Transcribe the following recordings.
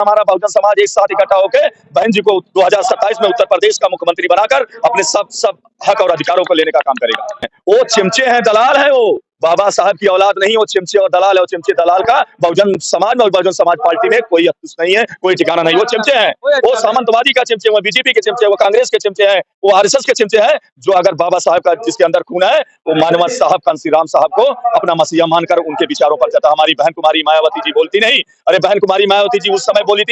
हमारा बहुजन समाज एक साथ इकट्ठा होकर बहन जी को 2027 में उत्तर प्रदेश का मुख्यमंत्री बनाकर अपने सब हक और अधिकारों को लेने का काम करेगा। वो चिमचे हैं, दलाल है, वो बाबा साहब की औलाद नहीं, वो चिमचे और दलाल है। वो चिमचे दलाल का बहुजन समाज में और बहुजन समाज पार्टी में कोई अफसोस नहीं है, कोई ठिकाना नहीं। वो चिमचे हैं, वो सामंतवादी का चिमचे, वो बीजेपी के चिमचे, वो कांग्रेस के चिमचे हैं, वो आरएसएस के चिमचे हैं। जो अगर बाबा साहब का जिसके अंदर खून है, वो मानवत साहब कांसी राम साहब को अपना मसीहा मानकर उनके विचारों पर चलता। हमारी बहन कुमारी मायावती जी बोलती नहीं। अरे बहन कुमारी मायावती जी उस समय बोलती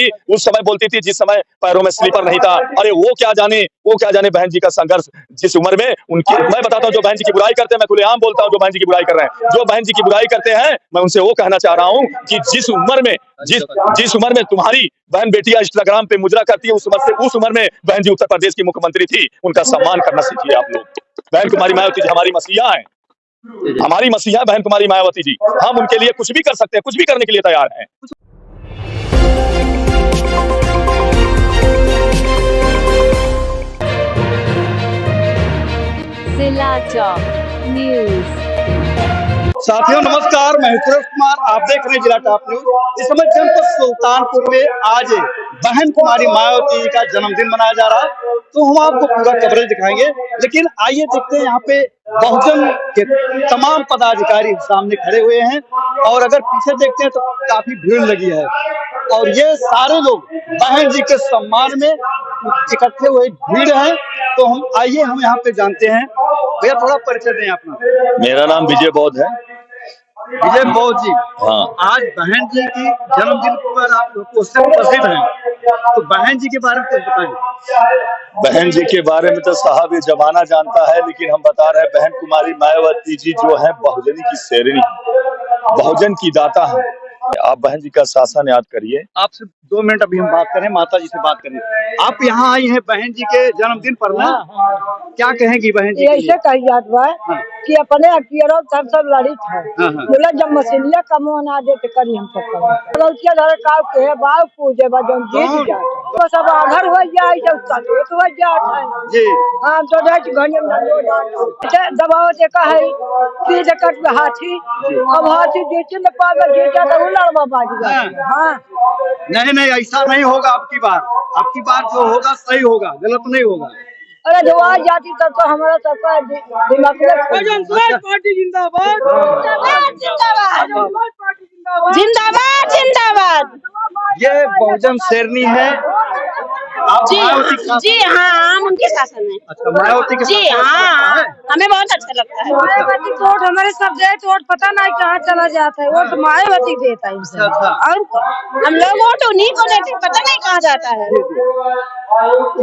थी जिस समय पैरों में स्लीपर नहीं था। अरे वो क्या जाने बहन जी का संघर्ष जिस उम्र में उनकी। मैं बताता हूँ, जो बहन जी की बुराई करते हैं, मैं खुलेआम बोलता हूँ, जो बहन जी की बुराई कर रहे हैं, जो बहन जी की बुराई करते हैं, मैं उनसे वो कहना चाह रहा हूँ कि जिस उम्र में तुम्हारी बहन बेटियां इंस्टाग्राम पे मुजरा करती है, उस उम्र में बहन जी उत्तर प्रदेश की मुख्यमंत्री थी। उनका सम्मान करना सीखिए आप लोग। बहन कुमारी मायावती जी हमारी मसीहा है, हमारी मसीहा बहन कुमारी मायावती जी। हम उनके लिए कुछ भी कर सकते हैं, कुछ भी करने के लिए तैयार हैं। साथियों नमस्कार, मैं सुरेश कुमार, आप देख रहे हैं जिला टॉप न्यूज। इस समय जनपद सुल्तानपुर में आज बहन कुमारी मायावती जी का जन्मदिन मनाया जा रहा है, तो हम आपको पूरा कवरेज दिखाएंगे। लेकिन आइए देखते हैं, यहाँ पे बहुजन के तमाम पदाधिकारी सामने खड़े हुए हैं और अगर पीछे देखते हैं तो काफी भीड़ लगी है और ये सारे लोग बहन जी के सम्मान में इकट्ठे हुए भीड़ है। तो हम यहाँ पे जानते हैं। भैया थोड़ा परिचय दें अपना। मेरा नाम विजय बौद्ध है। विजय बौद्ध जी, हाँ, आज बहन जी की जन्मदिन पर आप क्वेश्चन प्रसिद्ध हैं, तो बहन जी के बारे में कुछ बताएं। बहन जी के बारे में तो साहब ये जमाना जानता है, लेकिन हम बता रहे हैं बहन कुमारी मायावती जी जो है बहुजनी की शेरनी, बहुजन की दाता है। आप बहन जी का शासन याद करिए। आपसे 2 मिनट अभी हम बात करें, माता जी से बात करें। आप यहाँ आई हैं बहन जी के जन्मदिन पर ना, क्या कहेंगे बहन जी? ऐसे कही जात बा कि अपने अकियरो सब लड़ित है, बोला जब मसीनिया कमो ना दे तो करी हम सब गलतिया धर काव के बाव पूजे बा जन जीत जा तो सब आधर हो जाए जब तक एक हो जात है जी। हां तो जात घने में दो जात दबाव से कहे कि जकट में हाथी, अब हाथी जीत न पावे, जीत जा तो लड़वा बाजी। हां नहीं ऐसा नहीं होगा, आपकी बार जो होगा सही होगा, गलत नहीं होगा। अरे जो आज जाती तब तो हमारा सबका दिमाग में पार्टी जिंदाबाद जिंदाबाद जिंदाबाद। ये बहुजन शेरनी है आप जी हाँ, हम उनके शासन में। अच्छा, मायावती के जी हाँ, हमें बहुत अच्छा लगता है। मायावती वोट हमारे सब दे तो वोट पता नहीं कहाँ चला जाता है, वोट मायावती देता है। अच्छा, और हम लोग वोट उन्हीं को देते, पता नहीं कहाँ जाता है।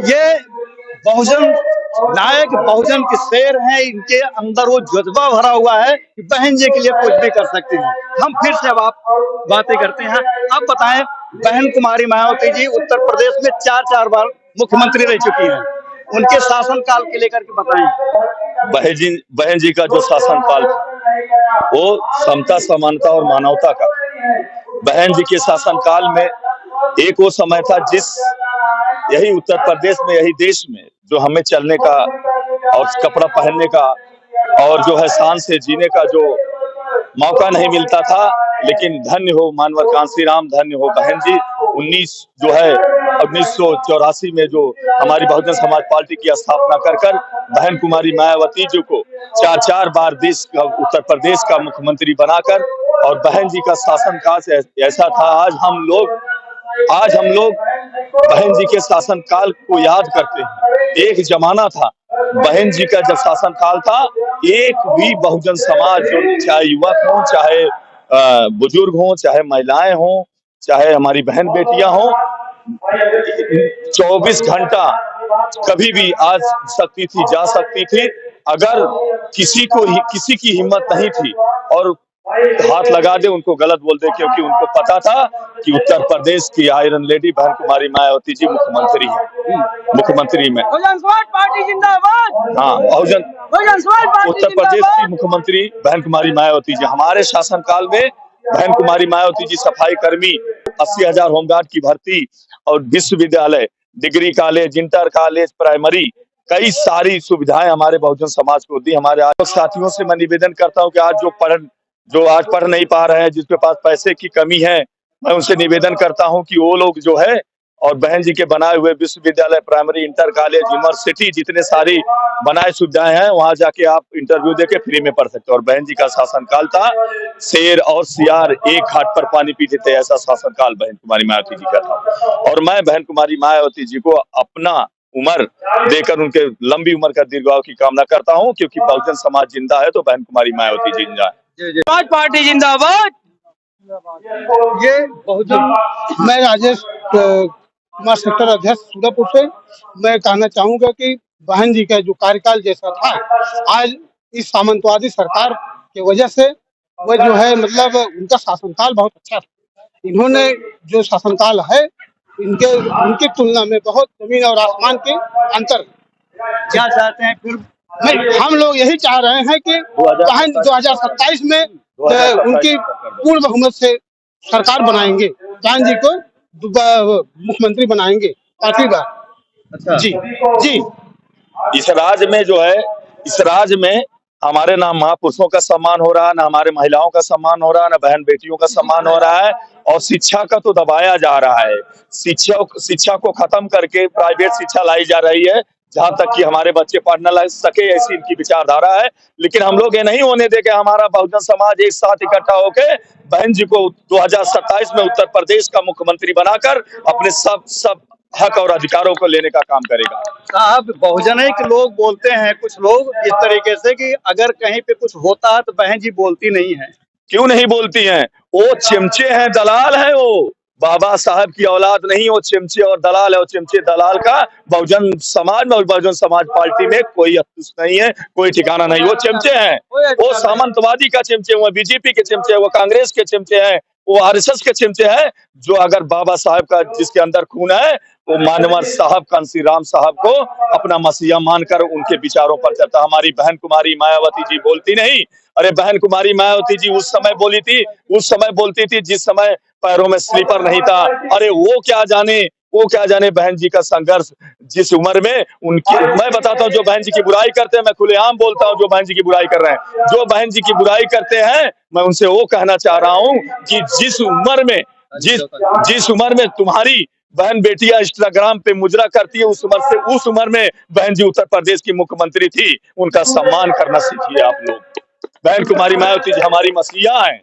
ये बहुजन नायक, बहुजन के शेर हैं, इनके अंदर वो जज्बा भरा हुआ है कि बहन जी के लिए कुछ भी कर सकते हैं। हम फिर से अब आप बातें करते हैं। आप बताएं, बहन कुमारी मायावती जी उत्तर प्रदेश में 4 बार मुख्यमंत्री रह चुकी हैं, उनके शासन काल के लेकर के बताएं। बहन जी का जो शासन काल था वो समता, समानता और मानवता का। बहन जी के शासन काल में एक वो समय था जिस यही उत्तर प्रदेश में, यही देश में जो हमें चलने का और कपड़ा पहनने का और जो है शान से जीने का जो मौका नहीं मिलता था। लेकिन धन्य हो मानवर कांसी राम, धन्य हो बहन जी। 1984 में जो हमारी बहुजन समाज पार्टी की स्थापना कर बहन कुमारी मायावती जी को 4 बार देश का, उत्तर प्रदेश का मुख्यमंत्री बनाकर, और बहन जी का शासन काल ऐसा था। आज हम लोग बहन जी के शासन काल को याद करते हैं। एक जमाना था बहन जी का जब शासन काल था, एक भी बहुजन समाज जो चाहे युवक हो, चाहे बुजुर्ग हो, चाहे महिलाएं हो, चाहे हमारी बहन बेटियां हो, 24 घंटा कभी भी आ सकती थी, जा सकती थी। अगर किसी की हिम्मत नहीं थी और हाथ लगा दे, उनको गलत बोल दे, क्योंकि उनको पता था कि उत्तर प्रदेश की आयरन लेडी बहन कुमारी मायावती जी मुख्यमंत्री है। मुख्यमंत्री में बहुजन समाज पार्टी जिंदाबाद। हाँ, बहुजन उत्तर प्रदेश की मुख्यमंत्री बहन कुमारी मायावती जी। हमारे शासन काल में बहन कुमारी मायावती जी सफाई कर्मी, 80,000 होमगार्ड की भर्ती और विश्वविद्यालय, degree college, inter college, primary, कई सारी सुविधाएं हमारे बहुजन समाज को दी। हमारे साथियों से मैं निवेदन करता हूं कि आज जो आज पढ़ नहीं पा रहे हैं, जिसके पास पैसे की कमी है, मैं उनसे निवेदन करता हूं कि वो लोग जो है और बहन जी के बनाए हुए विश्वविद्यालय, प्राइमरी, इंटर कॉलेज, यूनिवर्सिटी, जितने सारी बनाए सुविधाएं हैं, वहां जाके आप इंटरव्यू देके फ्री में पढ़ सकते हो। और बहन जी का शासनकाल था, शेर और सियार एक घाट पर पानी पीते थे, ऐसा शासनकाल बहन कुमारी मायावती जी का था। और मैं बहन कुमारी मायावती जी को अपना उम्र देकर उनके लंबी उम्र का दीर्घायु की कामना करता हूं, क्योंकि बहुजन समाज जिंदा है तो बहन कुमारी मायावती जी जिंदा है। समाज पार्टी जिंदाबाद। ये बहुजन, मैं राजेश कुमार, सेक्टर अध्यक्ष सूरजपुर से। मैं कहना चाहूंगा कि बहन जी का जो कार्यकाल जैसा था, आज इस सामंतवादी सरकार की वजह से वह जो है मतलब उनका शासनकाल बहुत अच्छा था। इन्होंने जो शासनकाल है, उनकी तुलना में बहुत जमीन और आसमान के अंतर। क्या चाहते हैं फिर? नहीं, हम लोग यही चाह रहे हैं कि बहन 2027 में उनकी पूर्ण बहुमत से सरकार बनाएंगे, बहन जी को मुख्यमंत्री बनाएंगे पार्टी बार। अच्छा। जी जी। इस राज्य में जो है, इस राज्य में हमारे ना महापुरुषों का सम्मान हो रहा है, ना हमारे महिलाओं का सम्मान हो रहा है, ना बहन बेटियों का सम्मान हो रहा है। और शिक्षा का तो दबाया जा रहा है। शिक्षा को खत्म करके प्राइवेट शिक्षा लाई जा रही है, जहां तक कि हमारे बच्चे पढ़ न लग सके, ऐसी इनकी विचारधारा है। लेकिन हम लोग ये नहीं होने देंगे। हमारा बहुजन समाज एक साथ इकट्ठा होकर बहन जी को 2027 में उत्तर प्रदेश का मुख्यमंत्री बनाकर अपने सब हक और अधिकारों को लेने का काम करेगा। साहब, बहुजनिक लोग बोलते हैं कुछ लोग इस तरीके से कि अगर कहीं पे कुछ होता है तो बहन जी बोलती नहीं है। क्यों नहीं बोलती हैं? वो चिमचे हैं, दलाल है। वो बाबा साहब की औलाद नहीं, वो चिमचे और दलाल है। वो चिमचे दलाल का बहुजन समाज में और बहुजन समाज पार्टी में कोई अफसोस नहीं है, कोई ठिकाना नहीं। वो चिमचे हैं, वो सामंतवादी का चिमचे, वो बीजेपी के चिमचे, वो कांग्रेस के चिमचे हैं, वो आरएसएस के चिमचे हैं। जो अगर बाबा साहब का जिसके अंदर खून है, वो मानवर साहब, कांसी राम साहब को अपना मसीहा मानकर उनके विचारों पर चलता। हमारी बहन कुमारी मायावती जी बोलती नहीं। अरे बहन कुमारी मायावती जी उस समय बोलती थी जिस समय पैरों में स्लीपर नहीं था। अरे वो क्या जाने बहन जी का संघर्ष जिस उम्र में उनकी। मैं बताता हूँ, जो बहन जी की बुराई करते हैं, मैं खुलेआम बोलता हूँ, जो बहन जी की बुराई कर रहे हैं, जो बहन जी की बुराई करते हैं, मैं उनसे वो कहना चाह रहा हूँ कि जिस उम्र में तुम्हारी बहन बेटियां इंस्टाग्राम पे मुजरा करती है, उस उम्र में बहन जी उत्तर प्रदेश की मुख्यमंत्री थी। उनका सम्मान करना सीखिए आप लोग। बहन कुमारी मायावती जी हमारी मसीहा हैं,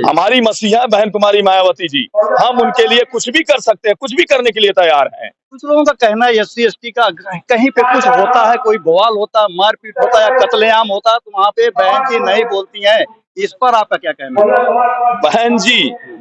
हमारी मसीहा बहन कुमारी मायावती जी। हम उनके लिए कुछ भी कर सकते हैं, कुछ भी करने के लिए तैयार हैं। कुछ लोगों का कहना है SC ST का कहीं पे कुछ होता है, कोई बवाल होता है, मारपीट होता है या कत्लेआम होता है, तो वहाँ पे बहन जी नहीं बोलती हैं। इस पर आपका क्या कहना है?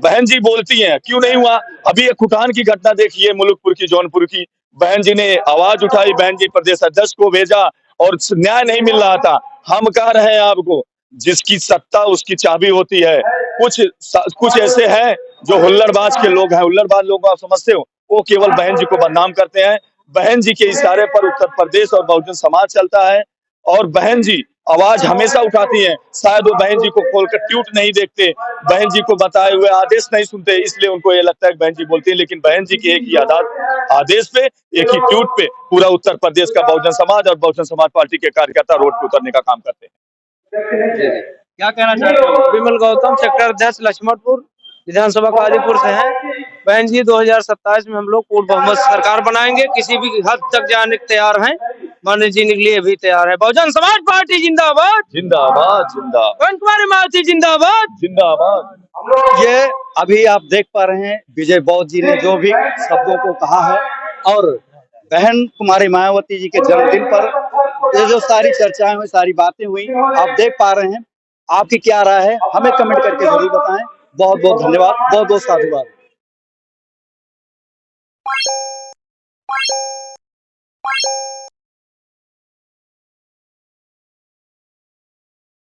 बहन जी बोलती हैं, क्यों नहीं हुआ? अभी एक खुटान की घटना देखिए, मुलुकपुर की, जौनपुर की। बहन जी ने आवाज उठाई, बहन जी प्रदेश अध्यक्ष को भेजा और न्याय नहीं मिल रहा था। हम कह रहे हैं आपको, जिसकी सत्ता उसकी चाबी होती है। कुछ ऐसे हैं जो हुल्लड़बाज के लोग हैं, हुल्लड़बाज लोग आप समझते हो, वो केवल बहन जी को बदनाम करते हैं। बहन जी के इशारे पर उत्तर प्रदेश और बहुजन समाज चलता है और बहन जी आवाज हमेशा उठाती हैं। शायद वो बहन जी को खोलकर ट्वीट नहीं देखते, बहन जी को बताए हुए आदेश नहीं सुनते, इसलिए उनको ये लगता है कि बहन जी बोलती है। लेकिन बहन जी के एक ही आदेश पे, एक ही ट्वीट पे पूरा उत्तर प्रदेश का बहुजन समाज और बहुजन समाज पार्टी के कार्यकर्ता रोड पे उतरने का काम करते हैं। क्या कहना चाहते हो? विमल गौतम, सेक्टर अध्यक्ष लक्ष्मणपुर, विधानसभा काजीपुर से हैं। बहन जी 2027 में हम लोग पूर्ण बहुमत सरकार बनाएंगे, किसी भी हद तक जाने के तैयार हैं, मानने जीने के लिए भी तैयार है। बहुजन समाज पार्टी जिंदाबाद, जिंदाबाद, जिंदाबाद। बहन कुमारी मायावती जिंदाबाद, जिंदाबाद। ये अभी आप देख पा रहे हैं विजय बौद्ध जी ने जो भी शब्दों को कहा है, और बहन कुमारी मायावती जी के जन्मदिन पर ये जो सारी चर्चाएं हुई, सारी बातें हुई, आप देख पा रहे हैं। आपकी क्या राय है, हमें कमेंट करके जरूर बताएं। बहुत बहुत धन्यवाद, बहुत बहुत साधुवाद।